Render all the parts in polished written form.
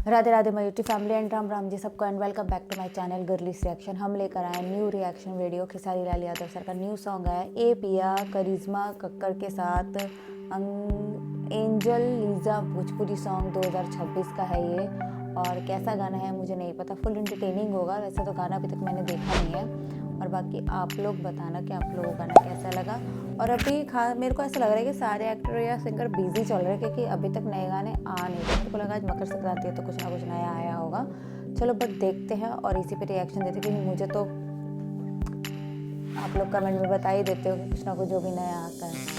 Radhe Radhe my YouTube family and Ram Ram ji सबको and welcome back to my channel girls reaction. हम लेकर आए new reaction video. Khesari Lal Yadav sir का new song है ए पिया करिश्मा कक्कर के साथ एंजल लीजा। भोजपुरी सॉन्ग 2026 का है ये। और कैसा गाना है मुझे नहीं पता, फुल एंटरटेनिंग होगा। वैसे तो गाना अभी तक मैंने देखा नहीं है। और बाकी आप लोग बताना कि आप लोगों को गाना कैसा लगा। और अभी मेरे को ऐसा लग रहा है कि सारे एक्टर या सिंगर बिजी चल रहे हैं, क्योंकि अभी तक नए गाने आ नहीं रहे। मेरे को लगा आज मकर संक्रांति है तो कुछ ना कुछ नया आया होगा। चलो बट देखते हैं और इसी पे रिएक्शन देते हैं, क्योंकि मुझे तो आप लोग कमेंट में बता ही देते हो कि कुछ ना कुछ जो भी नया आता है।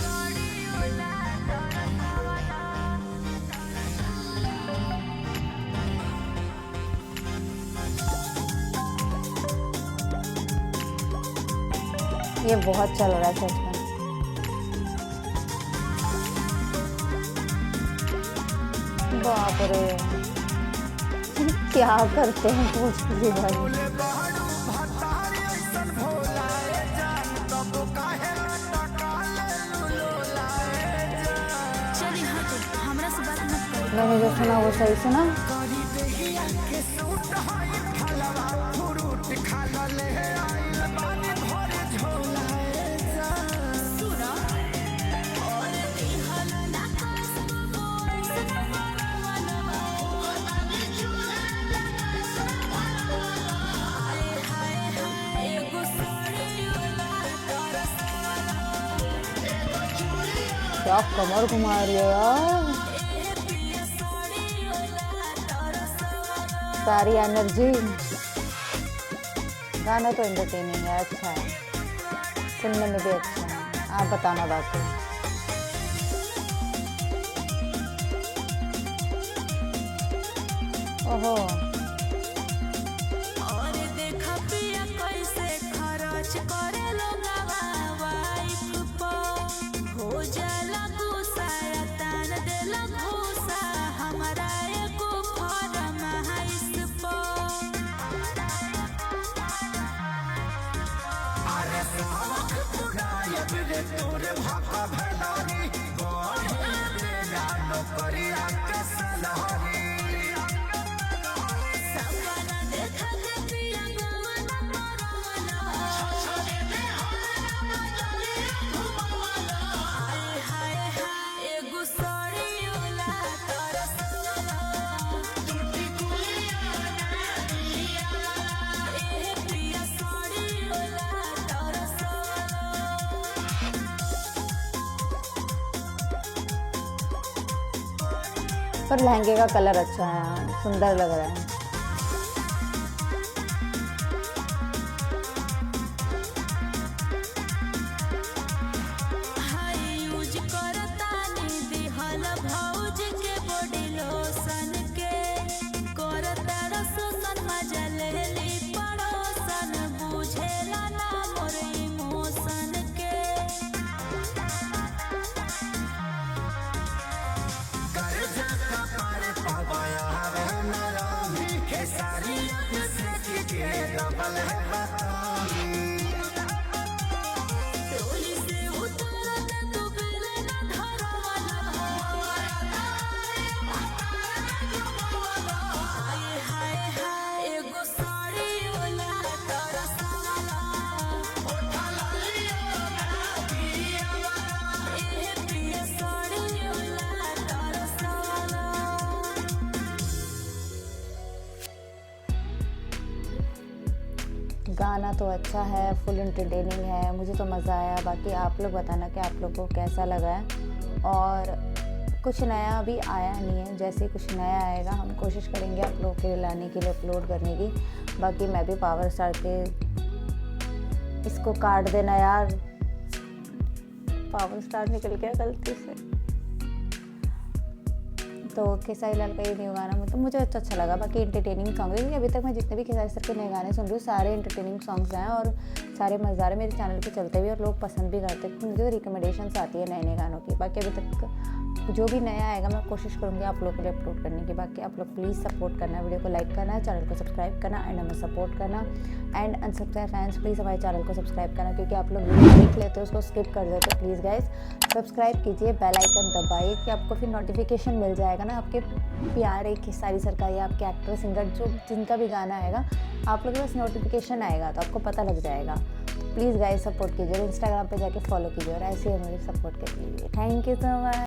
ये बहुत चल रहा है सच में। बाप रे क्या करते हैं भोजपुरी वाले। मैंने जो सुना वो सही सुना। क्या कमर घुमा रही है यार, सारी एनर्जी। गाना तो एंटरटेनिंग है, अच्छा है, सुनने में भी अच्छा है। आप बताना बाकी। ओहो पर लहंगे का कलर अच्छा है, सुंदर लग रहा है। गाना तो अच्छा है, फुल एंटरटेनिंग है, मुझे तो मज़ा आया। बाकी आप लोग बताना कि आप लोग को कैसा लगा है। और कुछ नया अभी आया नहीं है, जैसे कुछ नया आएगा हम कोशिश करेंगे आप लोगों के लिए लाने के लिए, अपलोड करने की। बाकी मैं भी पावर स्टार के इसको काट देना यार, पावर स्टार निकल गया गलती से। तो खेसारी लाल का ये न्यू गाना मतलब मुझे अच्छा लगा। बाकी एंटरटेनिंग सॉन्ग है, क्योंकि अभी तक मैं जितने भी खेसारी सर के नए गाने सुन रही हूँ सारे एंटरटेनिंग सॉन्ग्स हैं और सारे मज़ेदार है। मेरे चैनल पे चलते भी और लोग पसंद भी करते हैं, क्योंकि मुझे तो रिकमेंडेशंस आती है नए नए गानों की। बाकी अभी तक जो भी नया आएगा मैं कोशिश करूँगी आप लोगों के लिए अपलोड करने की। बाकी आप लोग प्लीज़ सपोर्ट करना, वीडियो को लाइक करना, चैनल को सब्सक्राइब करना एंड हमें सपोर्ट करना। एंड अनसब्सक्राइब फैंस प्लीज़ हमारे चैनल को सब्सक्राइब करना, क्योंकि आप लोग वीडियो देख लेते हो उसको स्किप कर देते हो। प्लीज़ गाइज सब्सक्राइब कीजिए, बेल आइकन दबाइए कि आपको फिर नोटिफिकेशन मिल जाएगा ना आपके प्यारे खेसारी सर का या आपके एक्टर सिंगर जो जिनका भी गाना आएगा आप लोग के पास नोटिफिकेशन आएगा तो आपको पता लग जाएगा। तो प्लीज़ गाइज सपोर्ट कीजिए, इंस्टाग्राम पे जाके फॉलो कीजिए और ऐसे ही हमें सपोर्ट कीजिए। Thank you so much.